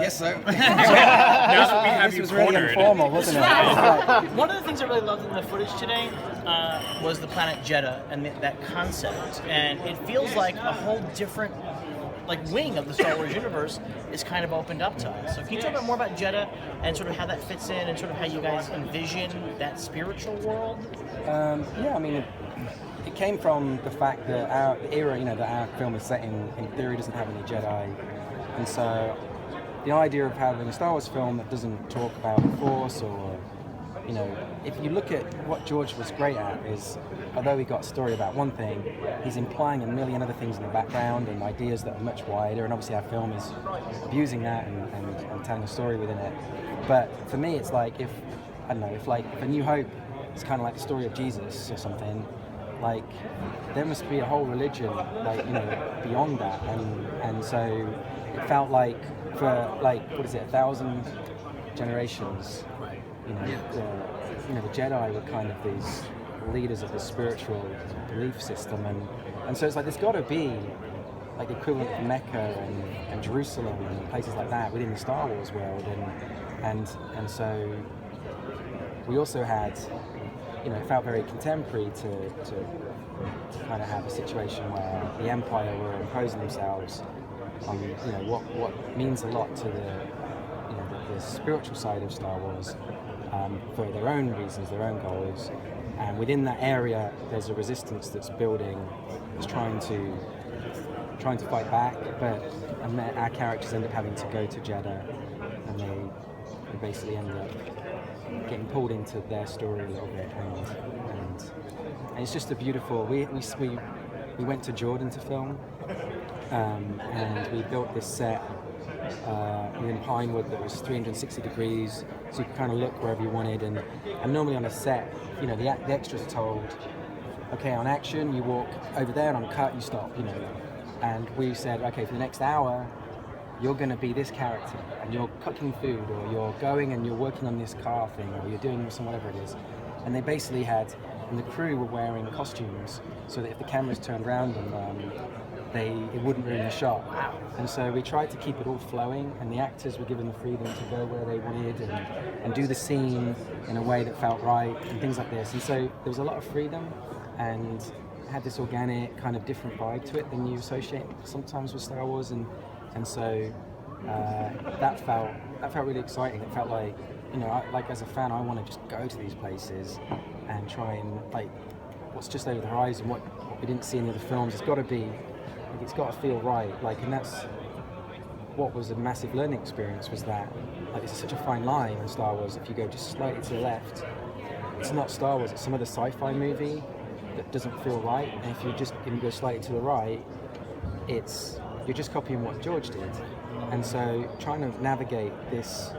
guess so. Now we have This you was really cornered. informal, wasn't it? One of the things I really loved in the footage today was the planet Jedha and that concept. And it feels like a whole different wing of the Star Wars universe is kind of opened up to us. So can you talk about more about Jedha and sort of how that fits in and sort of how you guys envision that spiritual world? Yeah, I mean, it came from the fact that the era, that our film is set in theory, doesn't have any Jedi. And so the idea of having a Star Wars film that doesn't talk about the Force or, if you look at what George was great at is, although he got a story about one thing, he's implying a million other things in the background and ideas that are much wider, and obviously our film is abusing that and telling a story within it. But for me, it's like if A New Hope is kind of like the story of Jesus or something, there must be a whole religion, beyond that, and so it felt like for 1,000 generations, the Jedi were kind of these leaders of the spiritual belief system, and so it's like there's got to be the equivalent of Mecca and Jerusalem and places like that within the Star Wars world, and so we also had, it felt very contemporary to kind of have a situation where the Empire were imposing themselves on what means a lot to the spiritual side of Star Wars, for their own reasons, their own goals, and within that area there's a resistance that's building, that's trying to fight back, but our characters end up having to go to Jeddah, and they basically end up getting pulled into their story a little bit, and it's just a beautiful. We went to Jordan to film, and we built this set in Pinewood that was 360 degrees, so you could kind of look wherever you wanted. And normally on a set, the extras are told, okay, on action you walk over there, and on cut you stop, And we said, okay, for the next hour you're going to be this character, and you're cooking food, or you're going and you're working on this car thing, or you're doing some whatever it is. And they basically had, and the crew were wearing costumes so that if the cameras turned around on them, it wouldn't ruin the shot. And so we tried to keep it all flowing, and the actors were given the freedom to go where they wanted and do the scene in a way that felt right and things like this. And so there was a lot of freedom, and it had this organic kind of different vibe to it than you associate sometimes with Star Wars, and so that felt really exciting. It felt like, as a fan, I want to just go to these places and try and what's just over the horizon, what we didn't see in the other films. It's got to be, it's got to feel right. And that's what was a massive learning experience, was that it's such a fine line in Star Wars. If you go just slightly to the left, it's not Star Wars, it's some other sci-fi movie that doesn't feel right. And if you go slightly to the right, you're just copying what George did. And so trying to navigate this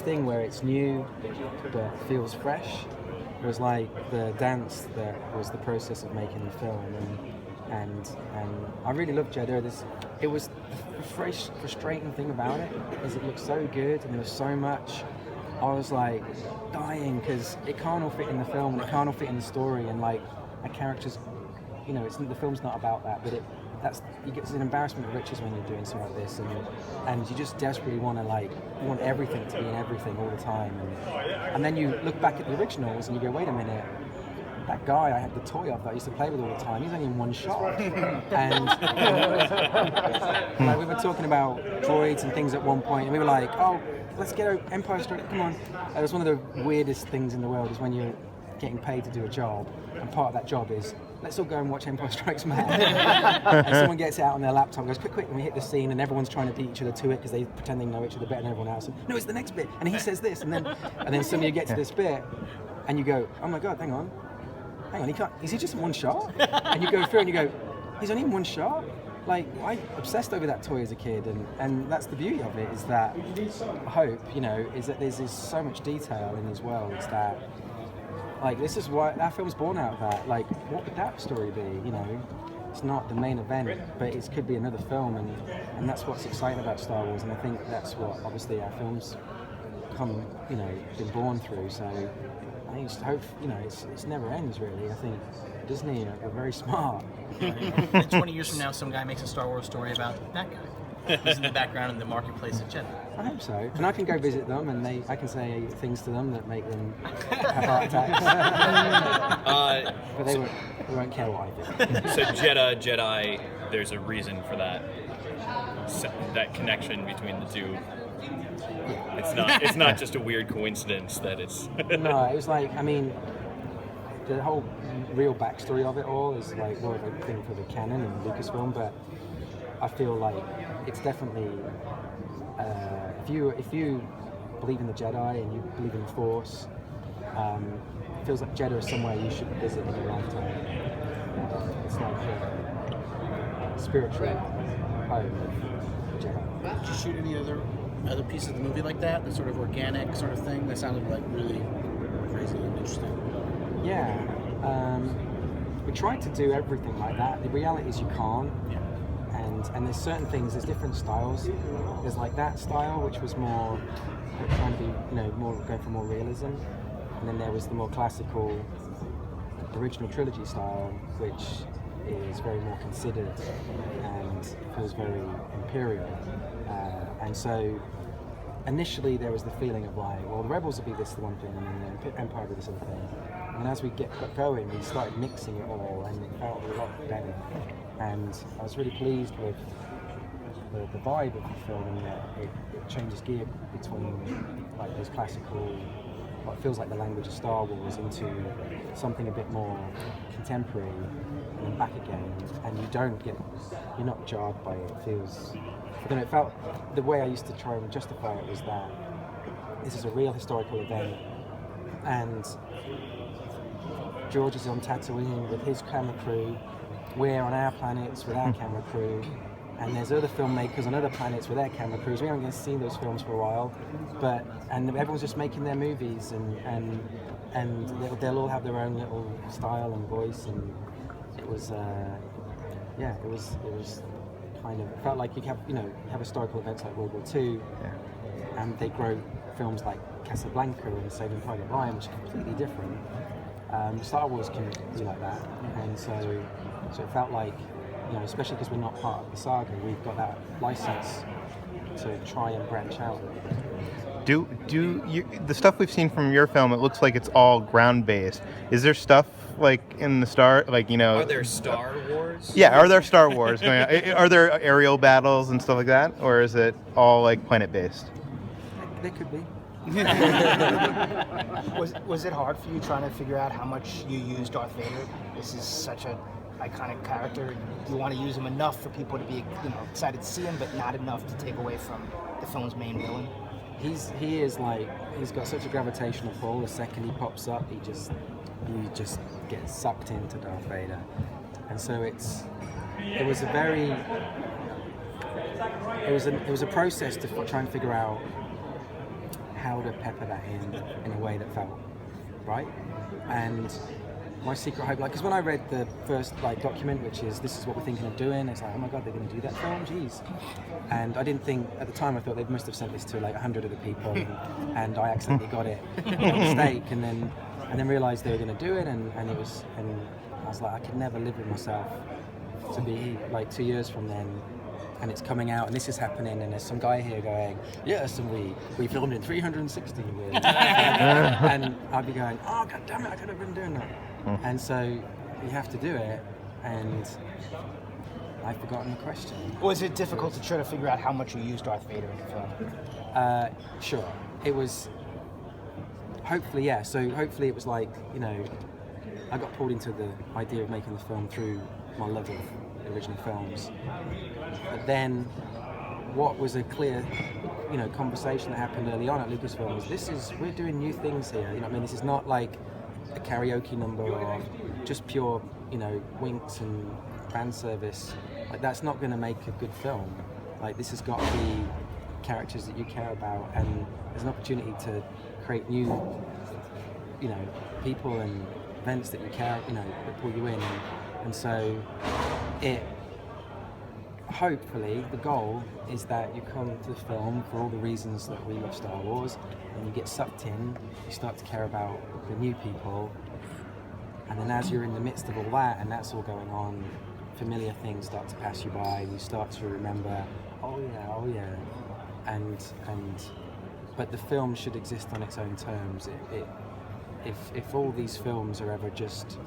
thing where it's new but feels fresh was like the dance that was the process of making the film. And I really loved Jedha. It was the frustrating thing about it is it looked so good, and there was so much. I was dying because it can't all fit in the film, and it can't all fit in the story, and our characters, the film's not about that, but it's an embarrassment of riches when you're doing something like this, and you just desperately want you want everything to be in everything all the time, and then you look back at the originals and you go, wait a minute, that guy I had the toy of that I used to play with all the time, he's only in one shot. And we were talking about droids and things at one point, and we were like, oh, let's get Empire Strikes, come on. It was one of the weirdest things in the world, is when you're getting paid to do a job, and part of that job is, let's all go and watch Empire Strikes Back. And someone gets it out on their laptop and goes, quick, and we hit the scene, and everyone's trying to beat each other to it because they pretend they know each other better than everyone else. And, no, it's the next bit, and he says this, and then suddenly you get to this bit, and you go, oh my God, hang on, is he just in one shot? And you go through and you go, he's only in one shot? I obsessed over that toy as a kid, and that's the beauty of it, is that I hope, is that there's so much detail in these worlds that, this is why that film's born out of that. What would that story be? It's not the main event, but it could be another film, and that's what's exciting about Star Wars, and I think that's what obviously our films been born through. So I just hope, it never ends really. I think Disney are very smart. And 20 years from now, some guy makes a Star Wars story about that guy. who's in the background in the marketplace at Jedha. I hope so. And I can go visit them, and I can say things to them that make them have heart attacks. But they won't care what I do. So Jedi, there's a reason for that connection between the two. It's not just a weird coincidence that it's. No, it was like, I mean, the whole real backstory of it all is like more of a thing for the canon and Lucasfilm, but I feel like it's definitely if you believe in the Jedi and you believe in the Force, it feels like Jedha is somewhere you should visit in your lifetime. It's like a spiritual home of Jedi. Did you shoot any other pieces of the movie like that? That sort of organic sort of thing that sounded like really crazy and interesting. Yeah, we tried to do everything like that. The reality is you can't. Yeah. And there's certain things, there's different styles. There's like that style, which was more trying to be, more going for more realism. And then there was the more classical original trilogy style, which is very more considered and feels very imperial. And so initially there was the feeling of like, well, the Rebels will be this one thing, and then the Empire will be this other thing. And as we got going, we started mixing it all, and it felt a lot better. And I was really pleased with the vibe of the film, and that it changes gear between like those classical, what feels like the language of Star Wars, into something a bit more contemporary, and then back again. And you're not jarred by it. It feels, it felt, the way I used to try and justify it was that this is a real historical event, and George is on Tatooine with his camera crew. We're on our planets with our camera crew, and there's other filmmakers on other planets with their camera crews. We haven't going to see those films for a while, and everyone's just making their movies, and they'll all have their own little style and voice, and it was kind of, it felt like you have historical events like World War II, and they grow films like Casablanca and Saving Private Ryan, which are completely different. Star Wars can be like that, and so it felt like, especially because we're not part of the saga, we've got that license to try and branch out a little bit. The stuff we've seen from your film, it looks like it's all ground based. Is there stuff like in the Are there Star Wars? Yeah, are there Star Wars going on? Are there aerial battles and stuff like that, or is it all like planet based? They could be. Was it hard for you trying to figure out how much you use Darth Vader? This is such an iconic character. You want to use him enough for people to be excited to see him, but not enough to take away from the film's main villain. He's got such a gravitational pull. The second he pops up, you just get sucked into Darth Vader, and so it was a process to try and figure out how to pepper that in a way that felt right. And my secret hope, because when I read the first document, which is this is what we're thinking of doing, it's like, oh my god, they're going to do that film, jeez. And I didn't think at the time, I thought they must have sent this to 100 other people, and I accidentally got it by mistake, and then realized they were going to do it, and I was like, I could never live with myself to be 2 years from then, and it's coming out, and this is happening, and there's some guy here going, yes, and we filmed in 360 with, and I'd be going, oh god damn it, I could have been doing that. And so you have to do it, and I've forgotten the question. Was it difficult to try to figure out how much you used Darth Vader in the film? Sure. It was, hopefully, yeah. So hopefully it was I got pulled into the idea of making the film through my love of the original films. But then what was a clear, conversation that happened early on at Lucasfilm was, we're doing new things here. This is not like a karaoke number or just pure, winks and fan service. That's not going to make a good film. This has got to be characters that you care about, and there's an opportunity to create new, people and events that you care, that pull you in. And so hopefully the goal is that you come to the film for all the reasons that we love Star Wars, and you get sucked in, you start to care about the new people, and then as you're in the midst of all that and that's all going on, familiar things start to pass you by, and you start to remember Oh yeah. And but the film should exist on its own terms. If all these films are ever just,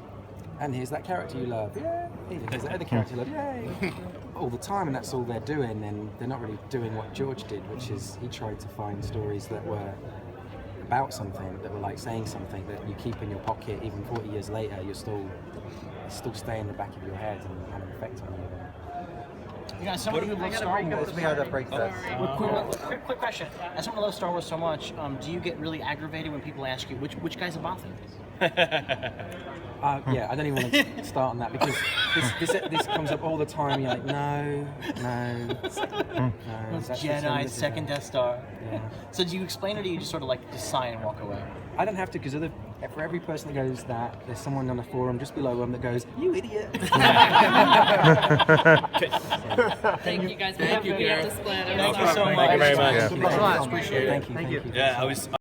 and here's that character you love, yay! Here's that other character you love, yay! All the time, and that's all they're doing, and they're not really doing what George did, which is he tried to find stories that were about something, that were like saying something that you keep in your pocket, even 40 years later, you still stay in the back of your head and have an effect on you. You know, as someone who loves Star Wars. We gotta break that. Quick question. As someone who loves Star Wars so much, do you get really aggravated when people ask you which guy's a Bothan? Yeah, I don't even want to start on that because this comes up all the time. You're like, no. It's that's Jedi, second Death Star. Yeah. So do you explain it, or do you just sort of like just sigh and walk away? I don't have to because for every person that goes that, there's someone on the forum just below them that goes, "You idiot." Thank you guys. Thank you, Gareth. Thank you so much. Thank you very much. Yeah. Thank you so much. Appreciate it. Thank you. Yeah, I was.